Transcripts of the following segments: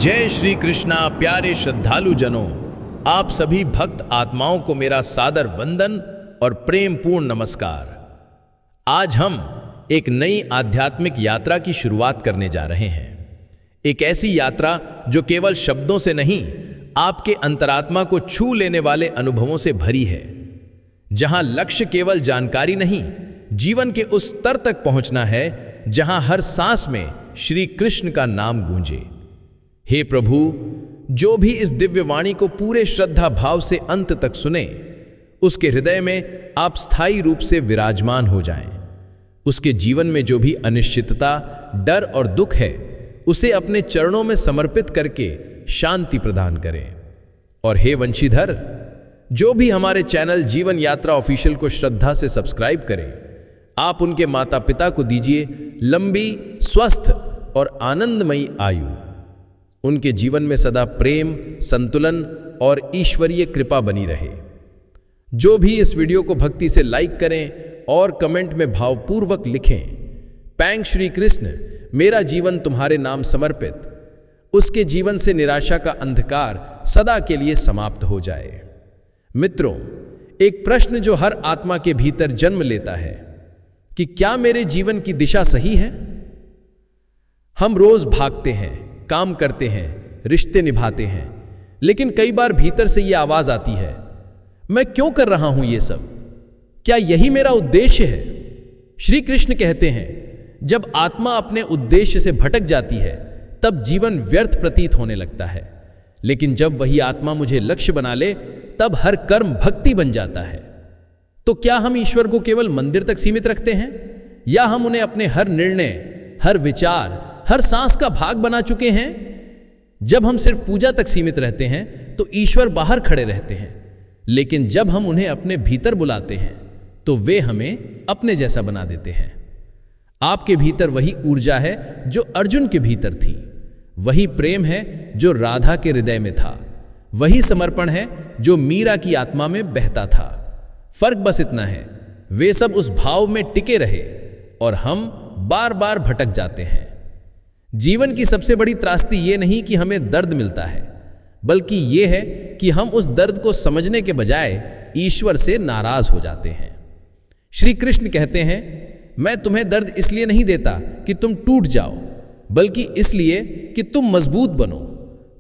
जय श्री कृष्णा। प्यारे श्रद्धालु जनों, आप सभी भक्त आत्माओं को मेरा सादर वंदन और प्रेम पूर्ण नमस्कार। आज हम एक नई आध्यात्मिक यात्रा की शुरुआत करने जा रहे हैं। एक ऐसी यात्रा जो केवल शब्दों से नहीं, आपके अंतरात्मा को छू लेने वाले अनुभवों से भरी है, जहां लक्ष्य केवल जानकारी नहीं, जीवन के उस स्तर तक पहुंचना है जहां हर सांस में श्री कृष्ण का नाम गूंजे। हे प्रभु, जो भी इस दिव्य वाणी को पूरे श्रद्धा भाव से अंत तक सुने, उसके हृदय में आप स्थायी रूप से विराजमान हो जाएं। उसके जीवन में जो भी अनिश्चितता, डर और दुख है, उसे अपने चरणों में समर्पित करके शांति प्रदान करें। और हे वंशीधर, जो भी हमारे चैनल जीवन यात्रा ऑफिशियल को श्रद्धा से सब्सक्राइब करें, आप उनके माता पिता को दीजिए लंबी, स्वस्थ और आनंदमयी आयु। उनके जीवन में सदा प्रेम, संतुलन और ईश्वरीय कृपा बनी रहे। जो भी इस वीडियो को भक्ति से लाइक करें और कमेंट में भावपूर्वक लिखें, पैंग श्री कृष्ण, मेरा जीवन तुम्हारे नाम समर्पित, उसके जीवन से निराशा का अंधकार सदा के लिए समाप्त हो जाए। मित्रों, एक प्रश्न जो हर आत्मा के भीतर जन्म लेता है कि क्या मेरे जीवन की दिशा सही है? हम रोज भागते हैं, काम करते हैं, रिश्ते निभाते हैं, लेकिन कई बार भीतर से यह आवाज आती है, मैं क्यों कर रहा हूं ये सब? क्या यही मेरा उद्देश्य है? श्री कृष्ण कहते हैं, जब आत्मा अपने उद्देश्य से भटक जाती है, तब जीवन व्यर्थ प्रतीत होने लगता है। लेकिन जब वही आत्मा मुझे लक्ष्य बना ले, तब हर कर्म भक्ति बन जाता है। तो क्या हम ईश्वर को केवल मंदिर तक सीमित रखते हैं, या हम उन्हें अपने हर निर्णय, हर विचार, हर सांस का भाग बना चुके हैं? जब हम सिर्फ पूजा तक सीमित रहते हैं तो ईश्वर बाहर खड़े रहते हैं, लेकिन जब हम उन्हें अपने भीतर बुलाते हैं तो वे हमें अपने जैसा बना देते हैं। आपके भीतर वही ऊर्जा है जो अर्जुन के भीतर थी, वही प्रेम है जो राधा के हृदय में था, वही समर्पण है जो मीरा की आत्मा में बहता था। फर्क बस इतना है, वे सब उस भाव में टिके रहे और हम बार बार भटक जाते हैं। जीवन की सबसे बड़ी त्रासदी ये नहीं कि हमें दर्द मिलता है, बल्कि ये है कि हम उस दर्द को समझने के बजाय ईश्वर से नाराज हो जाते हैं। श्री कृष्ण कहते हैं, मैं तुम्हें दर्द इसलिए नहीं देता कि तुम टूट जाओ, बल्कि इसलिए कि तुम मजबूत बनो,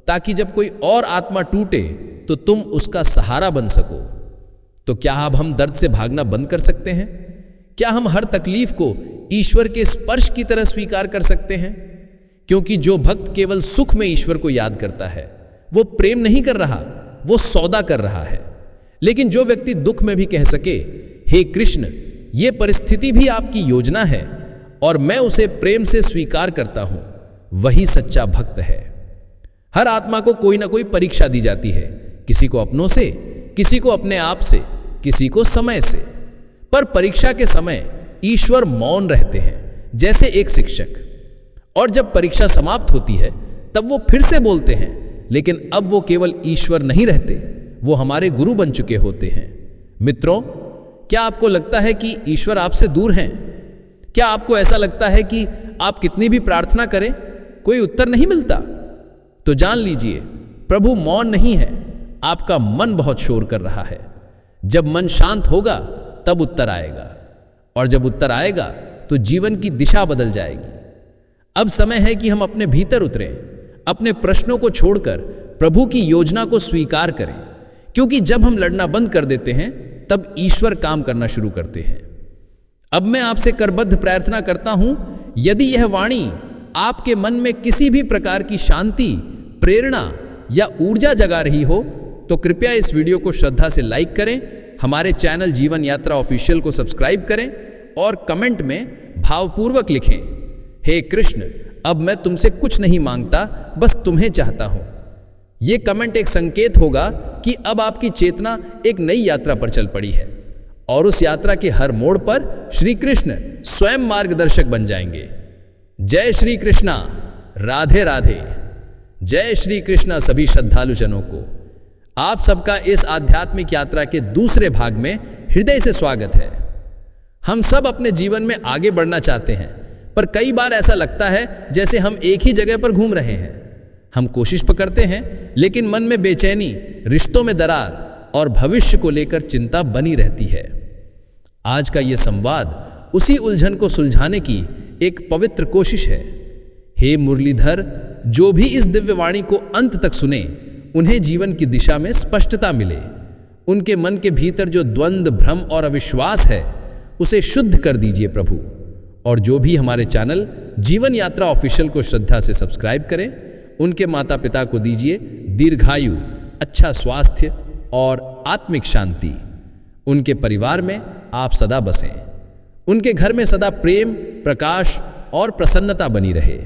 ताकि जब कोई और आत्मा टूटे तो तुम उसका सहारा बन सको। तो क्या अब हम दर्द से भागना बंद कर सकते हैं? क्या हम हर तकलीफ को ईश्वर के स्पर्श की तरह स्वीकार कर सकते हैं? क्योंकि जो भक्त केवल सुख में ईश्वर को याद करता है, वो प्रेम नहीं कर रहा, वो सौदा कर रहा है। लेकिन जो व्यक्ति दुख में भी कह सके, हे कृष्ण, ये परिस्थिति भी आपकी योजना है और मैं उसे प्रेम से स्वीकार करता हूं, वही सच्चा भक्त है। हर आत्मा को कोई ना कोई परीक्षा दी जाती है, किसी को अपनों से, किसी को अपने आप से, किसी को समय से। पर परीक्षा के समय ईश्वर मौन रहते हैं, जैसे एक शिक्षक। और जब परीक्षा समाप्त होती है, तब वो फिर से बोलते हैं, लेकिन अब वो केवल ईश्वर नहीं रहते, वो हमारे गुरु बन चुके होते हैं। मित्रों, क्या आपको लगता है कि ईश्वर आपसे दूर हैं? क्या आपको ऐसा लगता है कि आप कितनी भी प्रार्थना करें, कोई उत्तर नहीं मिलता? तो जान लीजिए, प्रभु मौन नहीं है, आपका मन बहुत शोर कर रहा है। जब मन शांत होगा, तब उत्तर आएगा, और जब उत्तर आएगा तो जीवन की दिशा बदल जाएगी। अब समय है कि हम अपने भीतर उतरें, अपने प्रश्नों को छोड़कर प्रभु की योजना को स्वीकार करें, क्योंकि जब हम लड़ना बंद कर देते हैं, तब ईश्वर काम करना शुरू करते हैं। अब मैं आपसे करबद्ध प्रार्थना करता हूं, यदि यह वाणी आपके मन में किसी भी प्रकार की शांति, प्रेरणा या ऊर्जा जगा रही हो, तो कृपया इस वीडियो को श्रद्धा से लाइक करें, हमारे चैनल जीवन यात्रा ऑफिशियल को सब्सक्राइब करें और कमेंट में भावपूर्वक लिखें, हे कृष्ण, अब मैं तुमसे कुछ नहीं मांगता, बस तुम्हें चाहता हूं। यह कमेंट एक संकेत होगा कि अब आपकी चेतना एक नई यात्रा पर चल पड़ी है, और उस यात्रा के हर मोड़ पर श्री कृष्ण स्वयं मार्गदर्शक बन जाएंगे। जय श्री कृष्णा, राधे राधे। जय श्री कृष्णा सभी श्रद्धालु जनों को। आप सबका इस आध्यात्मिक यात्रा के दूसरे भाग में हृदय से स्वागत है। हम सब अपने जीवन में आगे बढ़ना चाहते हैं, पर कई बार ऐसा लगता है जैसे हम एक ही जगह पर घूम रहे हैं। हम कोशिश तो करते हैं, लेकिन मन में बेचैनी, रिश्तों में दरार और भविष्य को लेकर चिंता बनी रहती है। आज का ये संवाद उसी उलझन को सुलझाने की एक पवित्र कोशिश है। हे मुरलीधर, जो भी इस दिव्य वाणी को अंत तक सुने, उन्हें जीवन की दिशा में स्पष्टता मिले। उनके मन के भीतर जो द्वंद्व, भ्रम और अविश्वास है, उसे शुद्ध कर दीजिए प्रभु। और जो भी हमारे चैनल जीवन यात्रा ऑफिशियल को श्रद्धा से सब्सक्राइब करें, उनके माता पिता को दीजिए दीर्घायु, अच्छा स्वास्थ्य और आत्मिक शांति। उनके परिवार में आप सदा बसें। उनके घर में सदा प्रेम, प्रकाश और प्रसन्नता बनी रहे।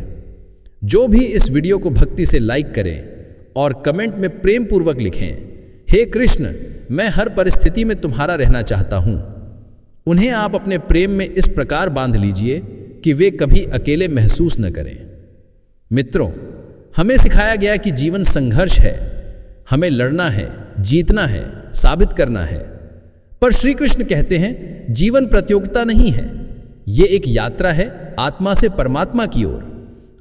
जो भी इस वीडियो को भक्ति से लाइक करें और कमेंट में प्रेम पूर्वक लिखें, हे कृष्ण, मैं हर परिस्थिति में तुम्हारा रहना चाहता हूं। उन्हें आप अपने प्रेम में इस प्रकार बांध लीजिए कि वे कभी अकेले महसूस न करें। मित्रों, हमें सिखाया गया कि जीवन संघर्ष है। हमें लड़ना है, जीतना है, साबित करना है। पर श्री कृष्ण कहते हैं, जीवन प्रतियोगिता नहीं है, ये एक यात्रा है आत्मा से परमात्मा की ओर।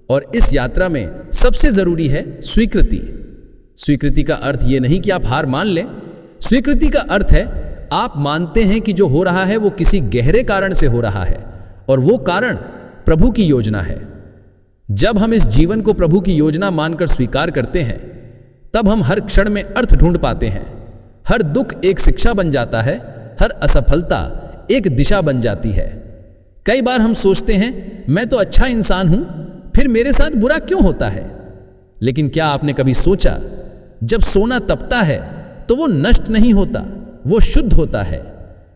और इस यात्रा में सबसे जरूरी है स्वीकृति। स्वीकृति का अर्थ ये नहीं कि आप हार मान लें। स्वीकृति का अर्थ है आप मानते हैं कि जो हो रहा है वो किसी गहरे कारण से हो रहा है, और वो कारण प्रभु की योजना है। जब हम इस जीवन को प्रभु की योजना मानकर स्वीकार करते हैं, तब हम हर क्षण में अर्थ ढूंढ पाते हैं। हर दुख एक शिक्षा बन जाता है, हर असफलता एक दिशा बन जाती है। कई बार हम सोचते हैं, मैं तो अच्छा इंसान हूं, फिर मेरे साथ बुरा क्यों होता है? लेकिन क्या आपने कभी सोचा, जब सोना तपता है तो वो नष्ट नहीं होता, वो शुद्ध होता है।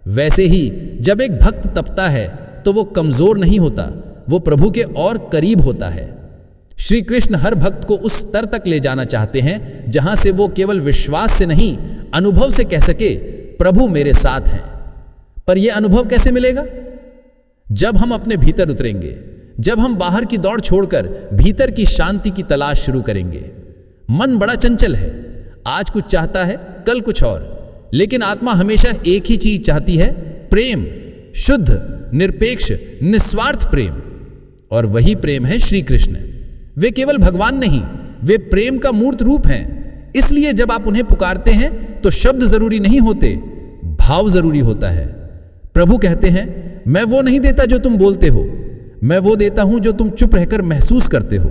वैसे ही जब एक भक्त तपता है तो वो कमजोर नहीं होता, वो प्रभु के और करीब होता है। श्री कृष्ण हर भक्त को उस स्तर तक ले जाना चाहते हैं जहां से वो केवल विश्वास से नहीं, अनुभव से कह सके, प्रभु मेरे साथ हैं। पर यह अनुभव कैसे मिलेगा? जब हम अपने भीतर उतरेंगे, जब हम बाहर की दौड़ छोड़कर भीतर की शांति की तलाश शुरू करेंगे। मन बड़ा चंचल है, आज कुछ चाहता है, कल कुछ और, लेकिन आत्मा हमेशा एक ही चीज चाहती है, प्रेम, शुद्ध, निरपेक्ष, निस्वार्थ प्रेम। और वही प्रेम है श्री कृष्ण। वे केवल भगवान नहीं, वे प्रेम का मूर्त रूप हैं। इसलिए जब आप उन्हें पुकारते हैं तो शब्द जरूरी नहीं होते, भाव जरूरी होता है। प्रभु कहते हैं, मैं वो नहीं देता जो तुम बोलते हो, मैं वो देता हूं जो तुम चुप रहकर महसूस करते हो।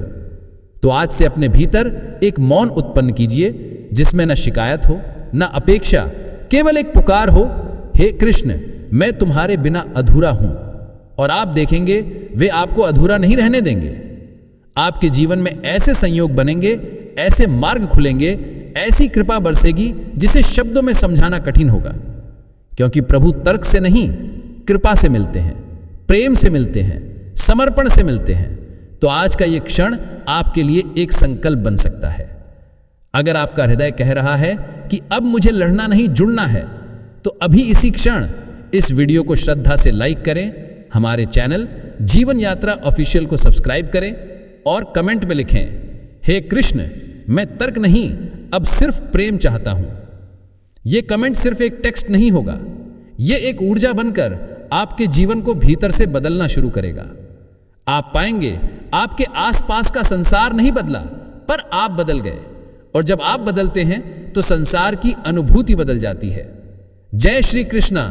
तो आज से अपने भीतर एक मौन उत्पन्न कीजिए, जिसमें न शिकायत हो, न अपेक्षा, केवल एक पुकार हो, हे कृष्ण, मैं तुम्हारे बिना अधूरा हूं। और आप देखेंगे वे आपको अधूरा नहीं रहने देंगे। आपके जीवन में ऐसे संयोग बनेंगे, ऐसे मार्ग खुलेंगे, ऐसी कृपा बरसेगी जिसे शब्दों में समझाना कठिन होगा। क्योंकि प्रभु तर्क से नहीं, कृपा से मिलते हैं, प्रेम से मिलते हैं, समर्पण से मिलते हैं। तो आज का ये क्षण आपके लिए एक संकल्प बन सकता है। अगर आपका हृदय कह रहा है कि अब मुझे लड़ना नहीं, जुड़ना है, तो अभी इसी क्षण इस वीडियो को श्रद्धा से लाइक करें, हमारे चैनल जीवन यात्रा ऑफिशियल को सब्सक्राइब करें और कमेंट में लिखें, हे कृष्ण, मैं तर्क नहीं, अब सिर्फ प्रेम चाहता हूं। यह कमेंट सिर्फ एक टेक्स्ट नहीं होगा, यह एक ऊर्जा बनकर आपके जीवन को भीतर से बदलना शुरू करेगा। आप पाएंगे आपके आसपास का संसार नहीं बदला, पर आप बदल गए। और जब आप बदलते हैं तो संसार की अनुभूति बदल जाती है। जय श्री कृष्णा,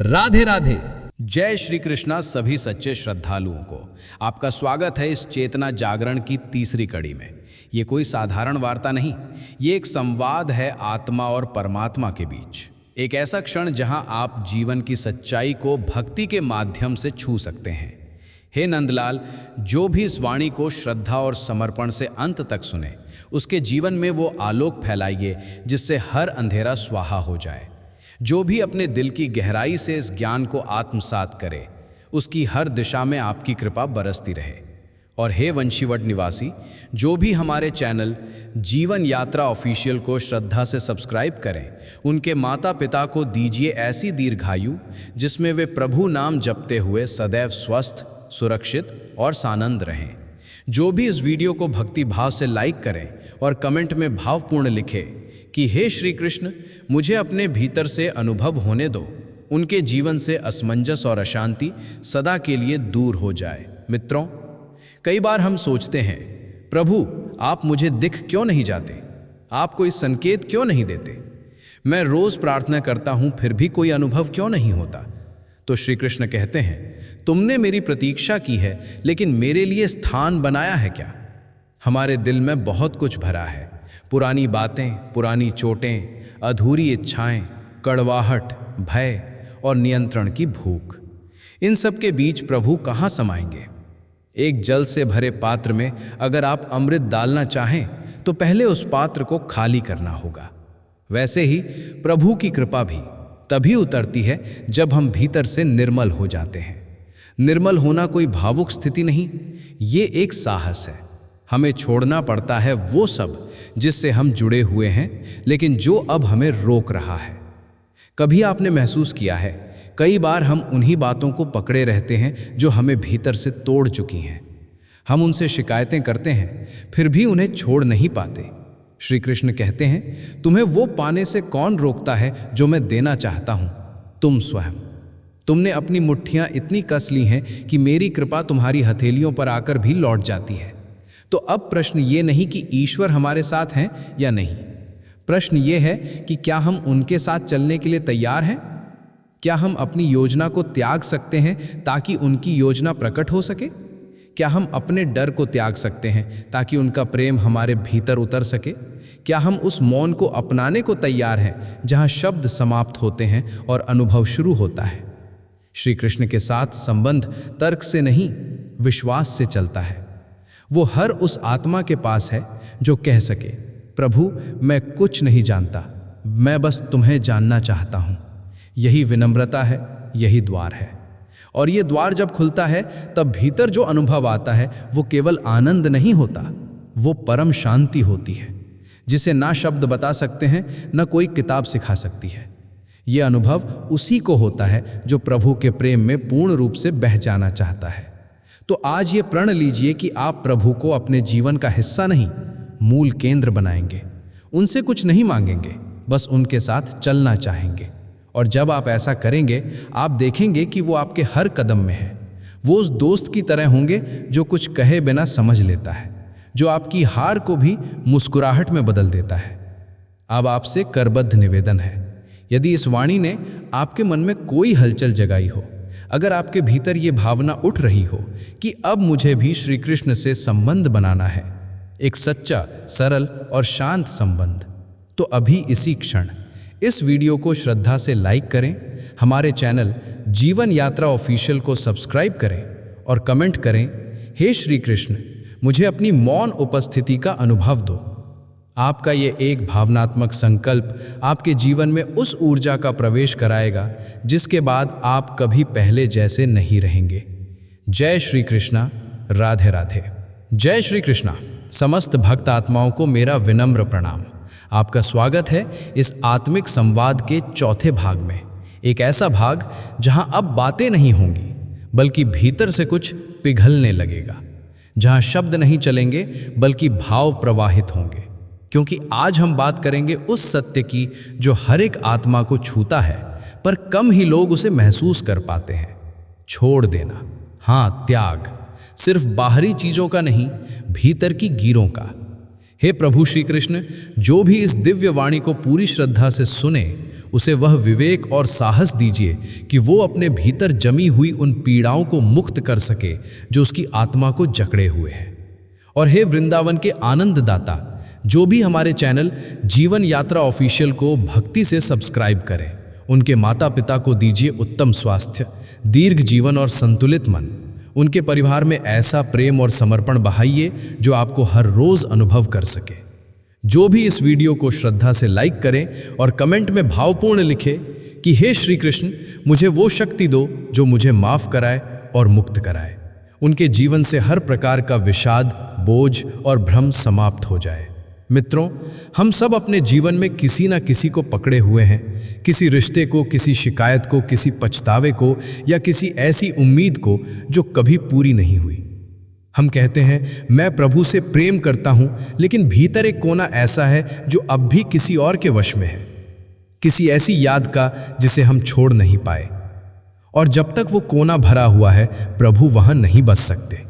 राधे राधे। जय श्री कृष्णा सभी सच्चे श्रद्धालुओं को। आपका स्वागत है इस चेतना जागरण की तीसरी कड़ी में। ये कोई साधारण वार्ता नहीं, ये एक संवाद है आत्मा और परमात्मा के बीच। एक ऐसा क्षण जहां आप जीवन की सच्चाई को भक्ति के माध्यम से छू सकते हैं। हे नंदलाल, जो भी इस वाणी को श्रद्धा और समर्पण से अंत तक सुने, उसके जीवन में वो आलोक फैलाइए जिससे हर अंधेरा स्वाहा हो जाए। जो भी अपने दिल की गहराई से इस ज्ञान को आत्मसात करे, उसकी हर दिशा में आपकी कृपा बरसती रहे। और हे वंशीवट निवासी, जो भी हमारे चैनल जीवन यात्रा ऑफिशियल को श्रद्धा से सब्सक्राइब करें, उनके माता पिता को दीजिए ऐसी दीर्घायु जिसमें वे प्रभु नाम जपते हुए सदैव स्वस्थ, सुरक्षित और सानंद रहें। जो भी इस वीडियो को भक्ति भाव से लाइक करें और कमेंट में भावपूर्ण लिखे कि हे श्री कृष्ण, मुझे अपने भीतर से अनुभव होने दो, उनके जीवन से असमंजस और अशांति सदा के लिए दूर हो जाए। मित्रों, कई बार हम सोचते हैं, प्रभु आप मुझे दिख क्यों नहीं जाते? आप कोई संकेत क्यों नहीं देते? मैं रोज प्रार्थना करता हूं, फिर भी कोई अनुभव क्यों नहीं होता? तो श्री कृष्ण कहते हैं, तुमने मेरी प्रतीक्षा की है, लेकिन मेरे लिए स्थान बनाया है क्या? हमारे दिल में बहुत कुछ भरा है, पुरानी बातें, पुरानी चोटें, अधूरी इच्छाएं, कड़वाहट, भय और नियंत्रण की भूख। इन सब के बीच प्रभु कहाँ समाएंगे? एक जल से भरे पात्र में अगर आप अमृत डालना चाहें तो पहले उस पात्र को खाली करना होगा। वैसे ही प्रभु की कृपा भी तभी उतरती है जब हम भीतर से निर्मल हो जाते हैं। निर्मल होना कोई भावुक स्थिति नहीं, ये एक साहस है। हमें छोड़ना पड़ता है वो सब जिससे हम जुड़े हुए हैं, लेकिन जो अब हमें रोक रहा है। कभी आपने महसूस किया है, कई बार हम उन्हीं बातों को पकड़े रहते हैं जो हमें भीतर से तोड़ चुकी हैं। हम उनसे शिकायतें करते हैं, फिर भी उन्हें छोड़ नहीं पाते। श्री कृष्ण कहते हैं, तुम्हें वो पाने से कौन रोकता है जो मैं देना चाहता हूं? तुम स्वयं। तुमने अपनी मुट्ठियां इतनी कस ली हैं कि मेरी कृपा तुम्हारी हथेलियों पर आकर भी लौट जाती है। तो अब प्रश्न ये नहीं कि ईश्वर हमारे साथ हैं या नहीं, प्रश्न ये है कि क्या हम उनके साथ चलने के लिए तैयार हैं? क्या हम अपनी योजना को त्याग सकते हैं ताकि उनकी योजना प्रकट हो सके? क्या हम अपने डर को त्याग सकते हैं ताकि उनका प्रेम हमारे भीतर उतर सके? क्या हम उस मौन को अपनाने को तैयार हैं जहां शब्द समाप्त होते हैं और अनुभव शुरू होता है? श्री कृष्ण के साथ संबंध तर्क से नहीं, विश्वास से चलता है। वो हर उस आत्मा के पास है जो कह सके, प्रभु मैं कुछ नहीं जानता, मैं बस तुम्हें जानना चाहता हूँ। यही विनम्रता है, यही द्वार है। और ये द्वार जब खुलता है तब भीतर जो अनुभव आता है वो केवल आनंद नहीं होता, वो परम शांति होती है जिसे ना शब्द बता सकते हैं, न कोई किताब सिखा सकती है। ये अनुभव उसी को होता है जो प्रभु के प्रेम में पूर्ण रूप से बह जाना चाहता है। तो आज ये प्रण लीजिए कि आप प्रभु को अपने जीवन का हिस्सा नहीं, मूल केंद्र बनाएंगे। उनसे कुछ नहीं मांगेंगे, बस उनके साथ चलना चाहेंगे। और जब आप ऐसा करेंगे, आप देखेंगे कि वो आपके हर कदम में है। वो उस दोस्त की तरह होंगे जो कुछ कहे बिना समझ लेता है, जो आपकी हार को भी मुस्कुराहट में बदल देता है। अब आपसे करबद्ध निवेदन है, यदि इस वाणी ने आपके मन में कोई हलचल जगाई हो, अगर आपके भीतर ये भावना उठ रही हो कि अब मुझे भी श्री कृष्ण से संबंध बनाना है, एक सच्चा, सरल और शांत संबंध, तो अभी इसी क्षण इस वीडियो को श्रद्धा से लाइक करें, हमारे चैनल जीवन यात्रा ऑफिशियल को सब्सक्राइब करें और कमेंट करें, हे श्री कृष्ण, मुझे अपनी मौन उपस्थिति का अनुभव दो। आपका ये एक भावनात्मक संकल्प आपके जीवन में उस ऊर्जा का प्रवेश कराएगा जिसके बाद आप कभी पहले जैसे नहीं रहेंगे। जय श्री कृष्णा, राधे राधे। जय श्री कृष्णा। समस्त भक्त आत्माओं को मेरा विनम्र प्रणाम। आपका स्वागत है इस आत्मिक संवाद के चौथे भाग में। एक ऐसा भाग जहां अब बातें नहीं होंगी, बल्कि भीतर से कुछ पिघलने लगेगा, जहां शब्द नहीं चलेंगे बल्कि भाव प्रवाहित होंगे। क्योंकि आज हम बात करेंगे उस सत्य की जो हर एक आत्मा को छूता है, पर कम ही लोग उसे महसूस कर पाते हैं। छोड़ देना, हाँ, त्याग, सिर्फ बाहरी चीजों का नहीं, भीतर की गिरों का। हे प्रभु श्री कृष्ण, जो भी इस दिव्य वाणी को पूरी श्रद्धा से सुने, उसे वह विवेक और साहस दीजिए कि वो अपने भीतर जमी हुई उन पीड़ाओं को मुक्त कर सके जो उसकी आत्मा को जकड़े हुए हैं। और हे वृंदावन के आनंद दाता, जो भी हमारे चैनल जीवन यात्रा ऑफिशियल को भक्ति से सब्सक्राइब करें, उनके माता पिता को दीजिए उत्तम स्वास्थ्य, दीर्घ जीवन और संतुलित मन। उनके परिवार में ऐसा प्रेम और समर्पण बहाइए जो आपको हर रोज अनुभव कर सके। जो भी इस वीडियो को श्रद्धा से लाइक करें और कमेंट में भावपूर्ण लिखे कि हे श्री कृष्ण, मुझे वो शक्ति दो जो मुझे माफ कराए और मुक्त कराए। उनके जीवन से हर प्रकार का विषाद, बोझ और भ्रम समाप्त हो जाए। मित्रों, हम सब अपने जीवन में किसी न किसी को पकड़े हुए हैं, किसी रिश्ते को, किसी शिकायत को, किसी पछतावे को या किसी ऐसी उम्मीद को जो कभी पूरी नहीं हुई। हम कहते हैं मैं प्रभु से प्रेम करता हूं, लेकिन भीतर एक कोना ऐसा है जो अब भी किसी और के वश में है, किसी ऐसी याद का जिसे हम छोड़ नहीं पाए। और जब तक वो कोना भरा हुआ है, प्रभु वहां नहीं बस सकते।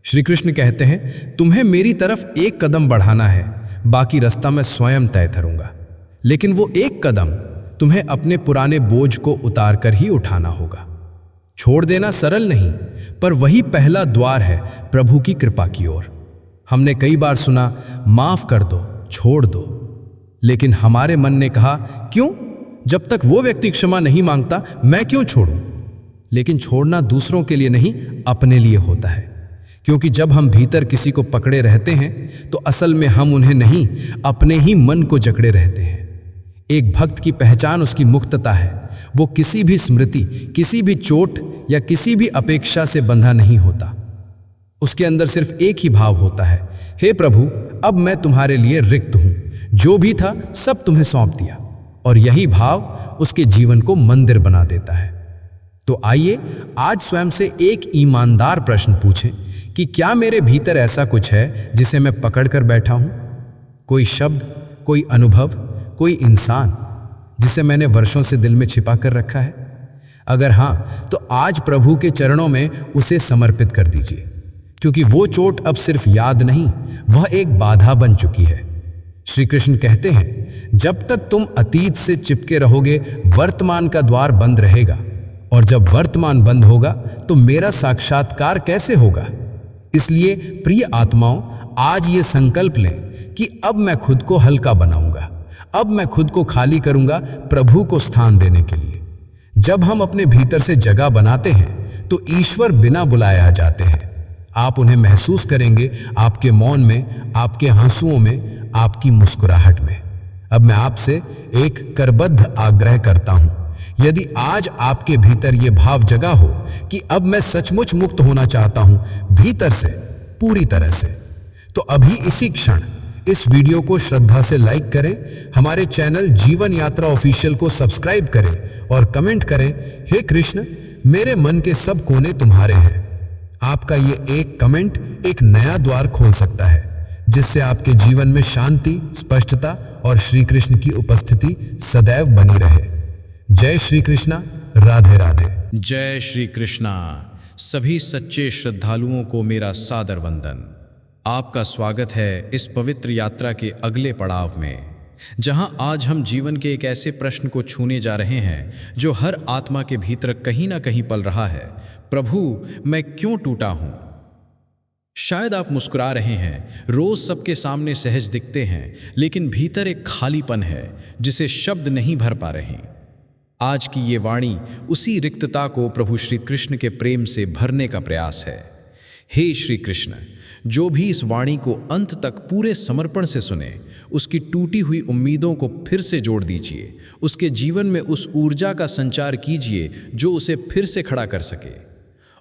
श्री कृष्ण कहते हैं, तुम्हें मेरी तरफ एक कदम बढ़ाना है, बाकी रास्ता मैं स्वयं तय करूंगा। लेकिन वो एक कदम तुम्हें अपने पुराने बोझ को उतार कर ही उठाना होगा। छोड़ देना सरल नहीं, पर वही पहला द्वार है प्रभु की कृपा की ओर। हमने कई बार सुना, माफ कर दो, छोड़ दो, लेकिन हमारे मन ने कहा, क्यों? जब तक वो व्यक्ति क्षमा नहीं मांगता मैं क्यों छोड़ूं? लेकिन छोड़ना दूसरों के लिए नहीं, अपने लिए होता है। क्योंकि जब हम भीतर किसी को पकड़े रहते हैं तो असल में हम उन्हें नहीं, अपने ही मन को जकड़े रहते हैं। एक भक्त की पहचान उसकी मुक्तता है। वो किसी भी स्मृति, किसी भी चोट या किसी भी अपेक्षा से बंधा नहीं होता। उसके अंदर सिर्फ एक ही भाव होता है, हे प्रभु, अब मैं तुम्हारे लिए रिक्त हूं, जो भी था सब तुम्हें सौंप दिया। और यही भाव उसके जीवन को मंदिर बना देता है। तो आइए आज स्वयं से एक ईमानदार प्रश्न पूछें कि क्या मेरे भीतर ऐसा कुछ है जिसे मैं पकड़ कर बैठा हूं? कोई शब्द, कोई अनुभव, कोई इंसान जिसे मैंने वर्षों से दिल में छिपा कर रखा है? अगर हाँ, तो आज प्रभु के चरणों में उसे समर्पित कर दीजिए, क्योंकि वो चोट अब सिर्फ याद नहीं, वह एक बाधा बन चुकी है। श्री कृष्ण कहते हैं, जब तक तुम अतीत से चिपके रहोगे, वर्तमान का द्वार बंद रहेगा, और जब वर्तमान बंद होगा तो मेरा साक्षात्कार कैसे होगा? इसलिए प्रिय आत्माओं, आज ये संकल्प लें कि अब मैं खुद को हल्का बनाऊंगा, अब मैं खुद को खाली करूंगा प्रभु को स्थान देने के लिए। जब हम अपने भीतर से जगह बनाते हैं तो ईश्वर बिना बुलाए आ जाते हैं। आप उन्हें महसूस करेंगे आपके मौन में, आपके आंसुओं में, आपकी मुस्कुराहट में। अब मैं आपसे एक करबद्ध आग्रह करता हूं, यदि आज आपके भीतर ये भाव जगा हो कि अब मैं सचमुच मुक्त होना चाहता हूं, भीतर से, पूरी तरह से, तो अभी इसी क्षण इस वीडियो को श्रद्धा से लाइक करें, हमारे चैनल जीवन यात्रा ऑफिशियल को सब्सक्राइब करें और कमेंट करें, हे कृष्ण, मेरे मन के सब कोने तुम्हारे हैं। आपका ये एक कमेंट एक नया द्वार खोल सकता है, जिससे आपके जीवन में शांति, स्पष्टता और श्री कृष्ण की उपस्थिति सदैव बनी रहे। जय श्री कृष्णा, राधे राधे। जय श्री कृष्णा। सभी सच्चे श्रद्धालुओं को मेरा सादर वंदन। आपका स्वागत है इस पवित्र यात्रा के अगले पड़ाव में, जहां आज हम जीवन के एक ऐसे प्रश्न को छूने जा रहे हैं जो हर आत्मा के भीतर कहीं ना कहीं पल रहा है, प्रभु, मैं क्यों टूटा हूं? शायद आप मुस्कुरा रहे हैं, रोज सबके सामने सहज दिखते हैं, लेकिन भीतर एक खालीपन है जिसे शब्द नहीं भर पा रहे। आज की ये वाणी उसी रिक्तता को प्रभु श्री कृष्ण के प्रेम से भरने का प्रयास है। हे श्री कृष्ण, जो भी इस वाणी को अंत तक पूरे समर्पण से सुने, उसकी टूटी हुई उम्मीदों को फिर से जोड़ दीजिए, उसके जीवन में उस ऊर्जा का संचार कीजिए जो उसे फिर से खड़ा कर सके।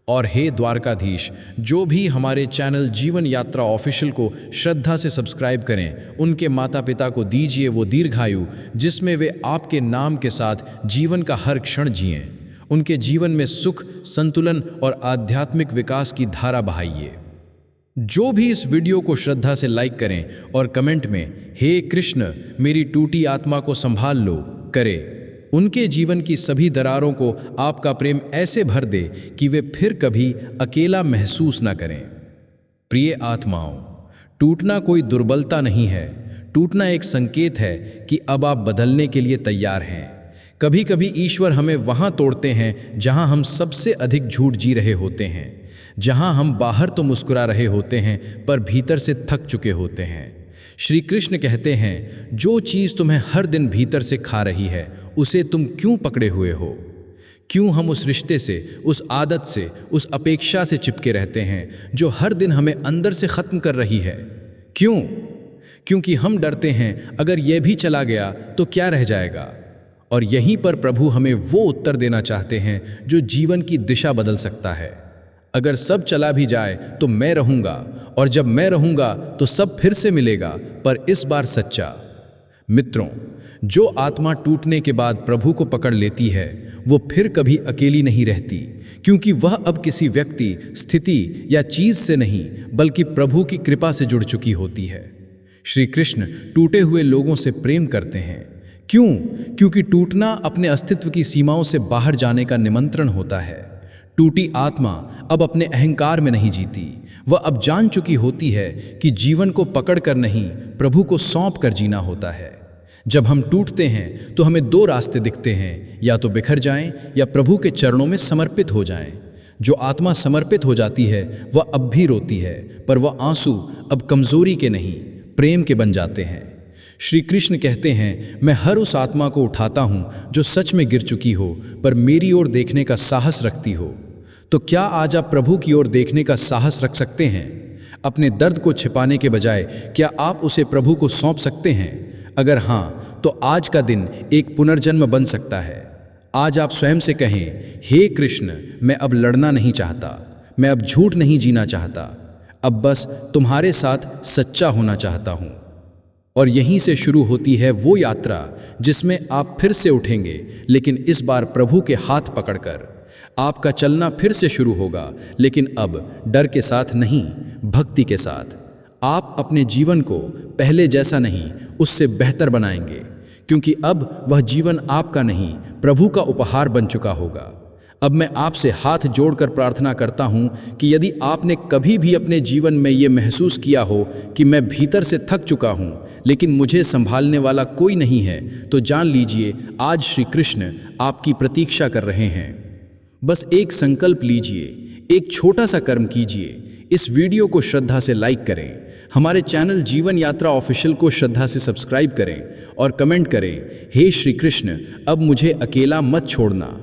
और हे द्वारकाधीश, जो भी हमारे चैनल जीवन यात्रा ऑफिशियल को श्रद्धा से सब्सक्राइब करें, उनके माता पिता को दीजिए वो दीर्घायु जिसमें वे आपके नाम के साथ जीवन का हर क्षण जिएं। उनके जीवन में सुख, संतुलन और आध्यात्मिक विकास की धारा बहाइए। जो भी इस वीडियो को श्रद्धा से लाइक करें और कमेंट में हे कृष्ण, मेरी टूटी आत्मा को संभाल लो करे, उनके जीवन की सभी दरारों को आपका प्रेम ऐसे भर दे कि वे फिर कभी अकेला महसूस न करें। प्रिय आत्माओं, टूटना कोई दुर्बलता नहीं है, टूटना एक संकेत है कि अब आप बदलने के लिए तैयार हैं। कभी कभी ईश्वर हमें वहाँ तोड़ते हैं जहाँ हम सबसे अधिक झूठ जी रहे होते हैं, जहाँ हम बाहर तो मुस्कुरा रहे होते हैं पर भीतर से थक चुके होते हैं। श्री कृष्ण कहते हैं, जो चीज़ तुम्हें हर दिन भीतर से खा रही है, उसे तुम क्यों पकड़े हुए हो? क्यों हम उस रिश्ते से, उस आदत से, उस अपेक्षा से चिपके रहते हैं जो हर दिन हमें अंदर से ख़त्म कर रही है? क्यों? क्योंकि हम डरते हैं अगर यह भी चला गया तो क्या रह जाएगा। और यहीं पर प्रभु हमें वो उत्तर देना चाहते हैं जो जीवन की दिशा बदल सकता है। अगर सब चला भी जाए तो मैं रहूँगा, और जब मैं रहूँगा तो सब फिर से मिलेगा, पर इस बार सच्चा। मित्रों, जो आत्मा टूटने के बाद प्रभु को पकड़ लेती है वो फिर कभी अकेली नहीं रहती, क्योंकि वह अब किसी व्यक्ति, स्थिति या चीज़ से नहीं बल्कि प्रभु की कृपा से जुड़ चुकी होती है। श्री कृष्ण टूटे हुए लोगों से प्रेम करते हैं। क्यों? क्योंकि टूटना अपने अस्तित्व की सीमाओं से बाहर जाने का निमंत्रण होता है। टूटी आत्मा अब अपने अहंकार में नहीं जीती। वह अब जान चुकी होती है कि जीवन को पकड़कर नहीं, प्रभु को सौंप कर जीना होता है। जब हम टूटते हैं तो हमें दो रास्ते दिखते हैं, या तो बिखर जाएं या प्रभु के चरणों में समर्पित हो जाएं। जो आत्मा समर्पित हो जाती है वह अब भी रोती है, पर वह आंसू अब कमजोरी के नहीं, प्रेम के बन जाते हैं। श्री कृष्ण कहते हैं, मैं हर उस आत्मा को उठाता हूँ जो सच में गिर चुकी हो पर मेरी ओर देखने का साहस रखती हो। तो क्या आज आप प्रभु की ओर देखने का साहस रख सकते हैं? अपने दर्द को छिपाने के बजाय क्या आप उसे प्रभु को सौंप सकते हैं? अगर हाँ, तो आज का दिन एक पुनर्जन्म बन सकता है। आज आप स्वयं से कहें, हे कृष्ण, मैं अब लड़ना नहीं चाहता, मैं अब झूठ नहीं जीना चाहता, अब बस तुम्हारे साथ सच्चा होना चाहता हूँ। और यहीं से शुरू होती है वो यात्रा जिसमें आप फिर से उठेंगे, लेकिन इस बार प्रभु के हाथ पकड़कर। आपका चलना फिर से शुरू होगा, लेकिन अब डर के साथ नहीं, भक्ति के साथ। आप अपने जीवन को पहले जैसा नहीं, उससे बेहतर बनाएंगे, क्योंकि अब वह जीवन आपका नहीं, प्रभु का उपहार बन चुका होगा। अब मैं आपसे हाथ जोड़कर प्रार्थना करता हूँ कि यदि आपने कभी भी अपने जीवन में ये महसूस किया हो कि मैं भीतर से थक चुका हूँ लेकिन मुझे संभालने वाला कोई नहीं है, तो जान लीजिए आज श्री कृष्ण आपकी प्रतीक्षा कर रहे हैं। बस एक संकल्प लीजिए, एक छोटा सा कर्म कीजिए। इस वीडियो को श्रद्धा से लाइक करें, हमारे चैनल जीवन यात्रा ऑफिशियल को श्रद्धा से सब्सक्राइब करें और कमेंट करें, हे श्री कृष्ण, अब मुझे अकेला मत छोड़ना।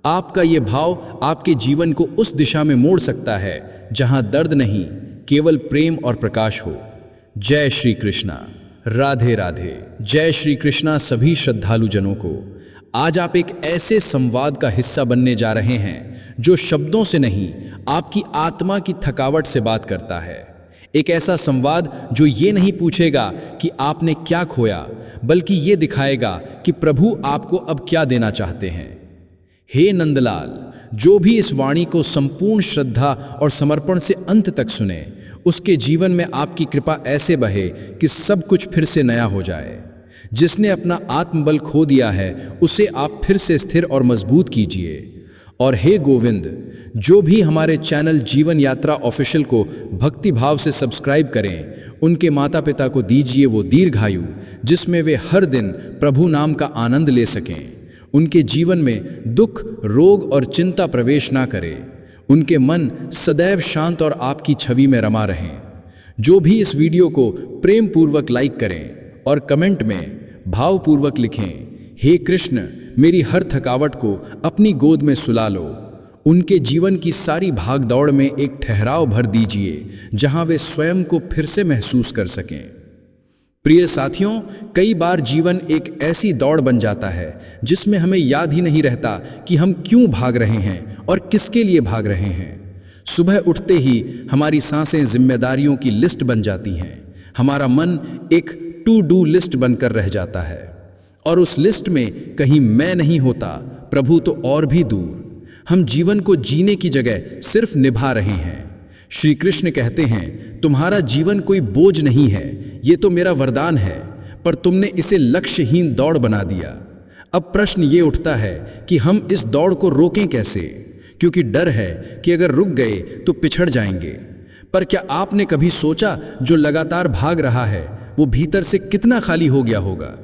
आपका ये भाव आपके जीवन को उस दिशा में मोड़ सकता है जहां दर्द नहीं, केवल प्रेम और प्रकाश हो। जय श्री कृष्णा, राधे राधे। जय श्री कृष्णा सभी श्रद्धालु जनों को। आज आप एक ऐसे संवाद का हिस्सा बनने जा रहे हैं जो शब्दों से नहीं, आपकी आत्मा की थकावट से बात करता है। एक ऐसा संवाद जो ये नहीं पूछेगा कि आपने क्या खोया, बल्कि ये दिखाएगा कि प्रभु आपको अब क्या देना चाहते हैं। हे नंदलाल, जो भी इस वाणी को संपूर्ण श्रद्धा और समर्पण से अंत तक सुने, उसके जीवन में आपकी कृपा ऐसे बहे कि सब कुछ फिर से नया हो जाए। जिसने अपना आत्मबल खो दिया है, उसे आप फिर से स्थिर और मजबूत कीजिए। और हे गोविंद, जो भी हमारे चैनल जीवन यात्रा ऑफिशियल को भक्ति भाव से सब्सक्राइब करें, उनके माता पिता को दीजिए वो दीर्घायु जिसमें वे हर दिन प्रभु नाम का आनंद ले सकें। उनके जीवन में दुख, रोग और चिंता प्रवेश ना करे। उनके मन सदैव शांत और आपकी छवि में रमा रहें। जो भी इस वीडियो को प्रेम पूर्वक लाइक करें और कमेंट में भावपूर्वक लिखें, हे कृष्ण, मेरी हर थकावट को अपनी गोद में सुला लो। उनके जीवन की सारी भागदौड़ में एक ठहराव भर दीजिए जहां वे स्वयं को फिर से महसूस कर सकें। प्रिय साथियों, कई बार जीवन एक ऐसी दौड़ बन जाता है जिसमें हमें याद ही नहीं रहता कि हम क्यों भाग रहे हैं और किसके लिए भाग रहे हैं। सुबह उठते ही हमारी सांसें जिम्मेदारियों की लिस्ट बन जाती हैं। हमारा मन एक टू डू लिस्ट बनकर रह जाता है और उस लिस्ट में कहीं मैं नहीं होता, प्रभु तो और भी दूर। हम जीवन को जीने की जगह सिर्फ निभा रहे हैं। श्री कृष्ण कहते हैं, तुम्हारा जीवन कोई बोझ नहीं है, ये तो मेरा वरदान है, पर तुमने इसे लक्ष्यहीन दौड़ बना दिया। अब प्रश्न ये उठता है कि हम इस दौड़ को रोकें कैसे, क्योंकि डर है कि अगर रुक गए तो पिछड़ जाएंगे। पर क्या आपने कभी सोचा, जो लगातार भाग रहा है वो भीतर से कितना खाली हो गया होगा?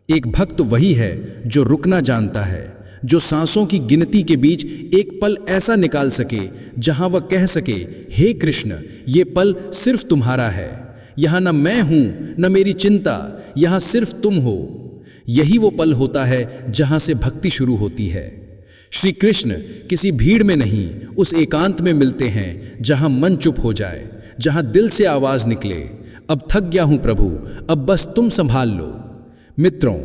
एक भक्त वही है जो रुकना जानता है, जो सांसों की गिनती के बीच एक पल ऐसा निकाल सके जहां वह कह सके, हे कृष्ण, ये पल सिर्फ तुम्हारा है। यहाँ न मैं हूँ न मेरी चिंता, यहाँ सिर्फ तुम हो। यही वो पल होता है जहां से भक्ति शुरू होती है। श्री कृष्ण किसी भीड़ में नहीं, उस एकांत में मिलते हैं जहां मन चुप हो जाए, जहां दिल से आवाज निकले, अब थक गया हूं प्रभु, अब बस तुम संभाल लो। मित्रों,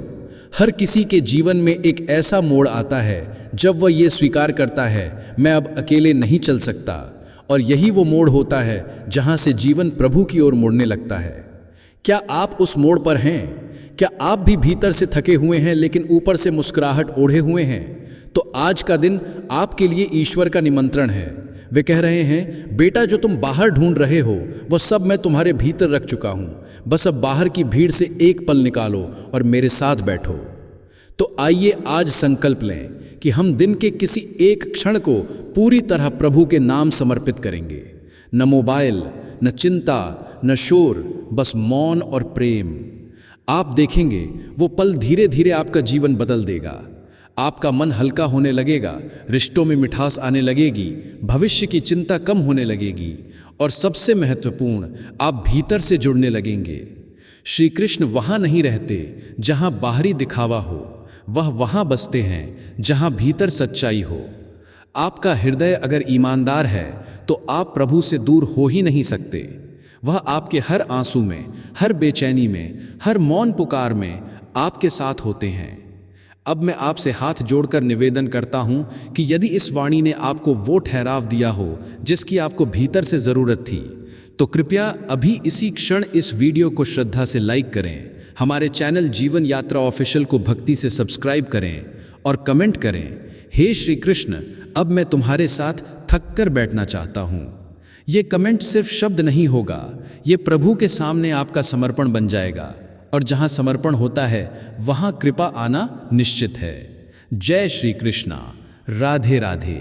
हर किसी के जीवन में एक ऐसा मोड़ आता है जब वह ये स्वीकार करता है, मैं अब अकेले नहीं चल सकता। और यही वो मोड़ होता है जहां से जीवन प्रभु की ओर मुड़ने लगता है। क्या आप उस मोड़ पर हैं? क्या आप भी भीतर से थके हुए हैं लेकिन ऊपर से मुस्कुराहट ओढ़े हुए हैं? तो आज का दिन आपके लिए ईश्वर का निमंत्रण है। वे कह रहे हैं, बेटा, जो तुम बाहर ढूंढ रहे हो वह सब मैं तुम्हारे भीतर रख चुका हूं। बस अब बाहर की भीड़ से एक पल निकालो और मेरे साथ बैठो। तो आइए आज संकल्प लें कि हम दिन के किसी एक क्षण को पूरी तरह प्रभु के नाम समर्पित करेंगे। न मोबाइल, न चिंता, न शोर, बस मौन और प्रेम। आप देखेंगे वो पल धीरे धीरे आपका जीवन बदल देगा। आपका मन हल्का होने लगेगा, रिश्तों में मिठास आने लगेगी, भविष्य की चिंता कम होने लगेगी और सबसे महत्वपूर्ण, आप भीतर से जुड़ने लगेंगे। श्री कृष्ण वहाँ नहीं रहते जहाँ बाहरी दिखावा हो, वह वहाँ बसते हैं जहाँ भीतर सच्चाई हो। आपका हृदय अगर ईमानदार है तो आप प्रभु से दूर हो ही नहीं सकते। वह आपके हर आंसू में, हर बेचैनी में, हर मौन पुकार में आपके साथ होते हैं। अब मैं आपसे हाथ जोड़कर निवेदन करता हूं कि यदि इस वाणी ने आपको वो ठहराव दिया हो जिसकी आपको भीतर से ज़रूरत थी, तो कृपया अभी इसी क्षण इस वीडियो को श्रद्धा से लाइक करें, हमारे चैनल जीवन यात्रा ऑफिशियल को भक्ति से सब्सक्राइब करें और कमेंट करें, हे श्री कृष्ण, अब मैं तुम्हारे साथ थक कर बैठना चाहता हूँ। ये कमेंट सिर्फ शब्द नहीं होगा, ये प्रभु के सामने आपका समर्पण बन जाएगा और जहाँ समर्पण होता है वहाँ कृपा आना निश्चित है। जय श्री कृष्णा। राधे राधे।